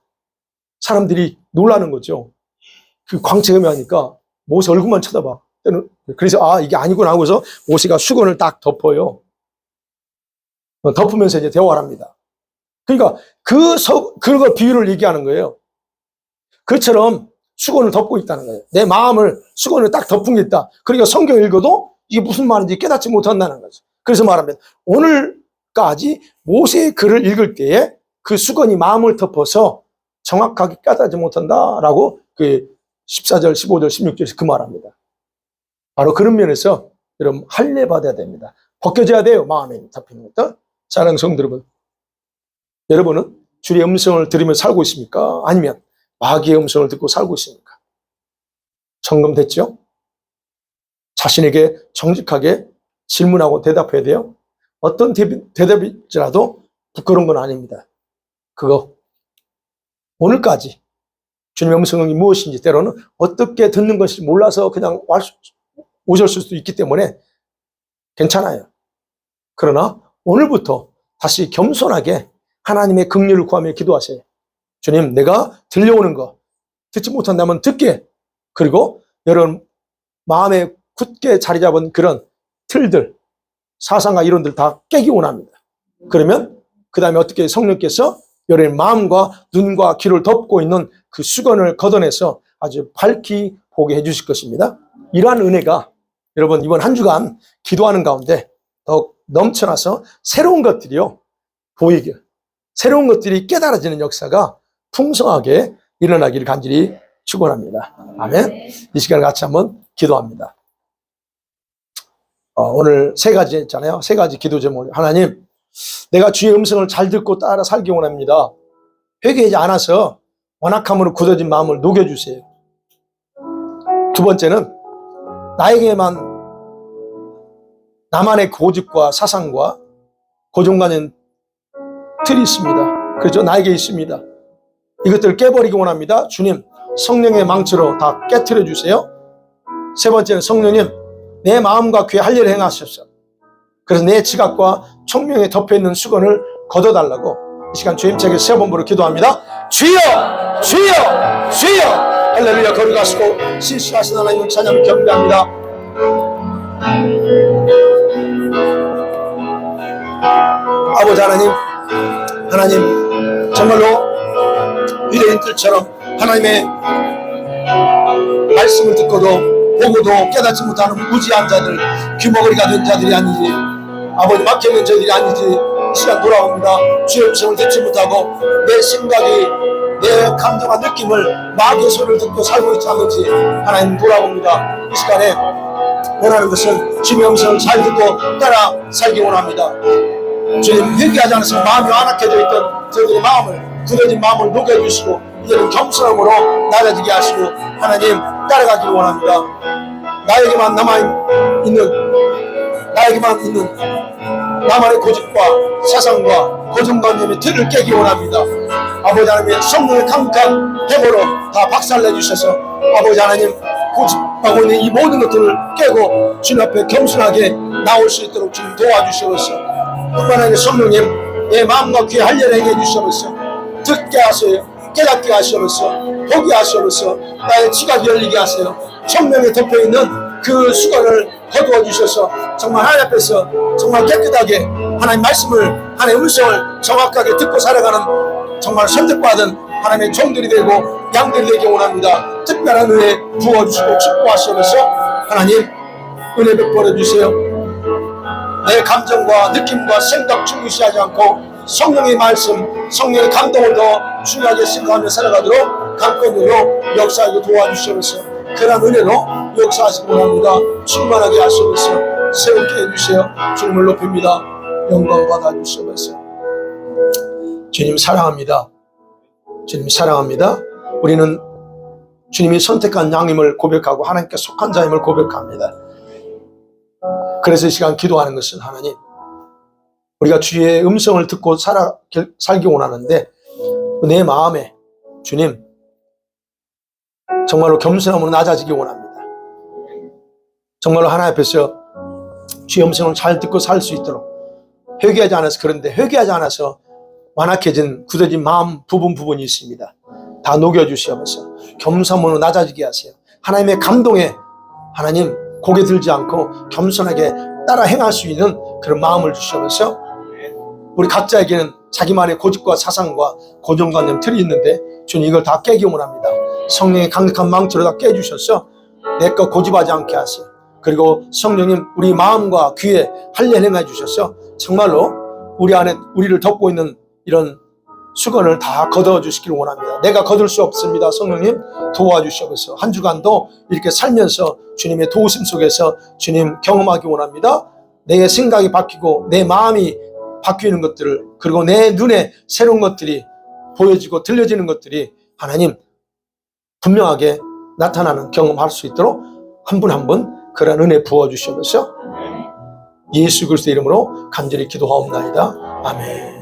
사람들이 놀라는 거죠. 그 광채음이 하니까 모세 얼굴만 쳐다봐. 그래서 이게 아니구나 하고서 모세가 수건을 딱 덮어요. 덮으면서 이제 대화를 합니다. 그러니까 그거 비유를 얘기하는 거예요. 그처럼 수건을 덮고 있다는 거예요. 내 마음을 수건을 딱 덮은 게 있다. 그러니까 성경 읽어도 이게 무슨 말인지 깨닫지 못한다는 거죠. 그래서 말하면 오늘까지 모세의 글을 읽을 때에 그 수건이 마음을 덮어서 정확하게 깨닫지 못한다라고 그 14절, 15절, 16절에서 그 말합니다. 바로 그런 면에서 여러분 할례 받아야 됩니다. 벗겨져야 돼요. 마음에 잡히는 것들. 사랑하는 성도 여러분, 여러분은 주의 음성을 들으며 살고 있습니까? 아니면 마귀의 음성을 듣고 살고 있습니까? 점검됐죠? 자신에게 정직하게 질문하고 대답해야 돼요. 어떤 대답일지라도 부끄러운 건 아닙니다. 그거 오늘까지 주님의 음성이 무엇인지, 때로는 어떻게 듣는 것인지 몰라서 그냥 오셨을 수도 있기 때문에 괜찮아요. 그러나 오늘부터 다시 겸손하게 하나님의 긍휼을 구하며 기도하세요. 주님, 내가 들려오는 거 듣지 못한다면 듣게, 그리고 여러분 마음에 굳게 자리 잡은 그런 틀들, 사상과 이론들 다 깨기 원합니다. 그러면 그 다음에 어떻게 성령께서 여러분의 마음과 눈과 귀를 덮고 있는 그 수건을 걷어내서 아주 밝히 보게 해주실 것입니다. 이러한 은혜가 여러분 이번 한 주간 기도하는 가운데 더 넘쳐나서 새로운 것들이요 보이길, 새로운 것들이 깨달아지는 역사가 풍성하게 일어나기를 간절히 축원합니다. 아멘. 이 시간을 같이 한번 기도합니다. 오늘 세 가지 했잖아요. 세 가지 기도 제목. 하나님, 내가 주의 음성을 잘 듣고 따라 살기 원합니다. 회개하지 않아서 완악함으로 굳어진 마음을 녹여주세요. 두 번째는 나만의 고집과 사상과 고정관념 틀이 있습니다. 그렇죠? 나에게 있습니다. 이것들을 깨버리기 원합니다. 주님, 성령의 망치로 다 깨트려 주세요. 세 번째는 성령님, 내 마음과 귀에 할례를 행하셨어. 그래서 내 지각과 총명에 덮여있는 수건을 걷어달라고 이 시간 주임책에 세 번부로 기도합니다. 주여! 주여! 주여! 할렐루야. 거룩하시고 신실하신 하나님을 찬양 경배합니다. 아버지 하나님 정말로 유대인들처럼 하나님의 말씀을 듣고도 보고도 깨닫지 못하는 무지한 자들, 귀머거리가 된 자들이 아니지, 아버지 막혀있는 저들이 아니지, 이 시간 돌아옵니다. 주의 음성을 듣지 못하고 내 생각이, 내 감정과 느낌을 마귀의 소리를 듣고 살고 있지 않는지 하나님 돌아옵니다. 이 시간에 원하는 것은 주님의 음성을 잘 듣고 따라 살기 원합니다. 주님, 회개하지 않아서 마음이 완악해져 있던 저들의 마음을, 굳어진 마음을 녹여주시고 이제는 겸손함으로 낮아지게 하시고 하나님 따라가기를 원합니다. 나에게만 있는 나만의 고집과 사상과 고정관념의 틀을 깨기 원합니다. 아버지 하나님의 성령의 강력한 힘으로 다 박살내주셔서 아버지 하나님 고집하고 있는 이 모든 것들을 깨고 주님 앞에 겸손하게 나올 수 있도록 주님 도와주시옵소서. 뿐만 아니라 성령님, 내 마음과 귀에 한련하게 해주시옵소서. 듣게 하세요. 깨닫게 하시옵소서. 보게 하시옵소서. 나의 지각이 열리게 하세요. 성령에 덮여있는 그 수건을 거두어 주셔서 정말 하나님 앞에서 정말 깨끗하게 하나님 말씀을, 하나님의 음성을 정확하게 듣고 살아가는 정말 선택받은 하나님의 종들이 되고 양들이 되기 원합니다. 특별한 은혜 부어주시고 축복하시면서 하나님 은혜 베풀어 주세요. 내 감정과 느낌과 생각 중요시하지 않고 성령의 말씀, 성령의 감동을 더 중요하게 생각하며 살아가도록 강권으로 역사하게 도와주시면서 그런 은혜로 역사하시기 원합니다. 충만하게 하시면서 새롭게 해주세요. 주님을 높입니다. 영광 받아주시면서 주님 사랑합니다. 주님 사랑합니다. 우리는 주님이 선택한 양임을 고백하고 하나님께 속한 자임을 고백합니다. 그래서 이 시간 기도하는 것은 하나님, 우리가 주의 음성을 듣고 살기 원하는데 내 마음에 주님 정말로 겸손함으로 낮아지기 원합니다. 정말로 하나님 앞에서 주의 음성을 잘 듣고 살 수 있도록 회개하지 않아서, 그런데 회개하지 않아서 완악해진 굳어진 마음 부분이 있습니다. 다 녹여주시면서 겸손함으로 낮아지게 하세요. 하나님의 감동에 하나님 고개 들지 않고 겸손하게 따라 행할 수 있는 그런 마음을 주시면서 우리 각자에게는 자기만의 고집과 사상과 고정관념 틀이 있는데 주님 이걸 다 깨기 원합니다. 성령의 강력한 망치로 다 깨주셔서 내 것 고집하지 않게 하세요. 그리고 성령님 우리 마음과 귀에 한련행해 주셔서 정말로 우리 안에 우리를 덮고 있는 이런 수건을 다 걷어 주시기를 원합니다. 내가 거둘 수 없습니다. 성령님 도와주시옵소서. 한 주간도 이렇게 살면서 주님의 도우심 속에서 주님 경험하기 원합니다. 내 생각이 바뀌고 내 마음이 바뀌는 것들을, 그리고 내 눈에 새로운 것들이 보여지고 들려지는 것들이 하나님 분명하게 나타나는 경험할 수 있도록 한 분 한 분 그런 은혜 부어주시면서 예수 그리스도의 이름으로 간절히 기도하옵나이다. 아멘.